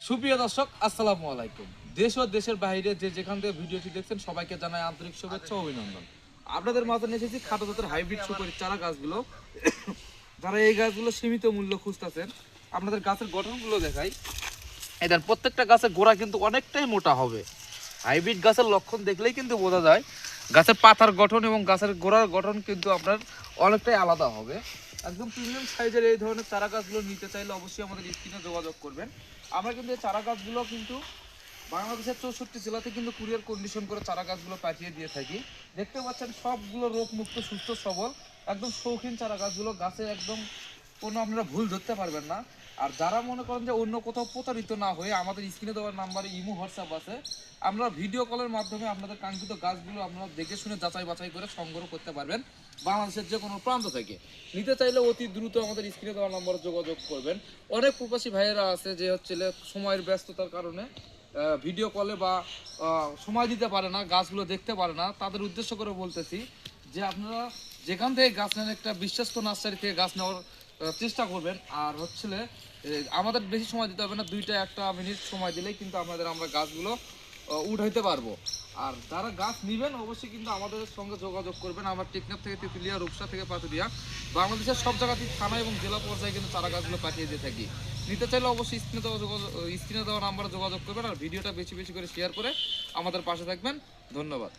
সুপ্রিয় দর্শক, আসসালামু আলাইকুম। দেশ ও দেশের বাইরে যে যেখান থেকে ভিডিওটি দেখছেন সবাইকে জানাই আন্তরিক শুভেচ্ছা ও অভিনন্দন। আপনাদের মাঝে নিয়ে এসেছি খাটো জাতের হাইব্রিড সুপারির চারা গাছগুলো। যারা এই গাছগুলো সীমিত মূল্য খুঁজতেছেন, আপনাদের গাছের গঠনগুলো দেখাই। এদের প্রত্যেকটা গাছের গোড়া কিন্তু অনেকটাই মোটা হবে। হাইব্রিড গাছের লক্ষণ দেখলেই কিন্তু বোঝা যায় গাছের পাতার গঠন এবং গাছের গোড়ার গঠন কিন্তু আপনার অনেকটাই আলাদা হবে। একদম প্রিমিয়াম সাইজের এই ধরনের চারা গাছগুলো নিতে চাইলে অবশ্যই আমাদের স্ক্রিনে যোগাযোগ করবেন। আমরা কিন্তু এই চারা গাছগুলো কিন্তু বাংলাদেশের 64 জেলাতে কিন্তু কুরিয়ার কন্ডিশন করে চারা গাছগুলো পাঠিয়ে দিয়ে থাকি। দেখতে পাচ্ছেন সবগুলো রোগমুক্ত, সুস্থ সবল, একদম শৌখিন চারা গাছগুলো। গাছে একদম কোনো আপনারা ভুল ধরতে পারবেন না। আর যারা মনে করেন যে অন্য কোথাও প্রতারিত না হয়ে আমাদের স্ক্রিনে দেওয়ার নাম্বারে ইমো হোয়াটসঅ্যাপ আছে, আমরা ভিডিও কলের মাধ্যমে আপনাদের কাঙ্ক্ষিত গাছগুলো আপনারা দেখে শুনে যাচাই বাছাই করে সংগ্রহ করতে পারবেন বাংলাদেশের যে কোনো প্রান্ত থেকে। নিতে চাইলে অতি দ্রুত আমাদের স্ক্রিনে দেওয়ার নাম্বারে যোগাযোগ করবেন। অনেক প্রবাসী ভাইয়েরা আছে যে হচ্ছে সময়ের ব্যস্ততার কারণে ভিডিও কলে বা সময় দিতে পারে না, গাছগুলো দেখতে পারে না। তাদের উদ্দেশ্য করে বলতেছি যে আপনারা যেখান থেকে গাছ নেন একটা বিশ্বস্ত নার্সারি থেকে গাছ নেওয়ার চেষ্টা করবেন। আর আমাদের বেশি সময় দিতে হবে না, 2-1 মিনিট সময় দিলেই কিন্তু আমরা গাছগুলো উঠাইতে পারবো। আর যারা গাছ নেবেন অবশ্যই কিন্তু আমাদের সঙ্গে যোগাযোগ করবেন। আমরা টেকনাফ থেকে তেঁতুলিয়া, রূপসা থেকে পাতুরিয়া, বাংলাদেশের সব জায়গাতেই থানা এবং জেলা পর্যায়ে কিন্তু চারা গাছগুলো পাঠিয়ে দিয়ে থাকি। নিতে চাইলে অবশ্যই স্ক্রিনে দেওয়া নাম্বারে যোগাযোগ করবেন। আর ভিডিওটা বেশি বেশি করে শেয়ার করে আমাদের পাশে থাকবেন। ধন্যবাদ।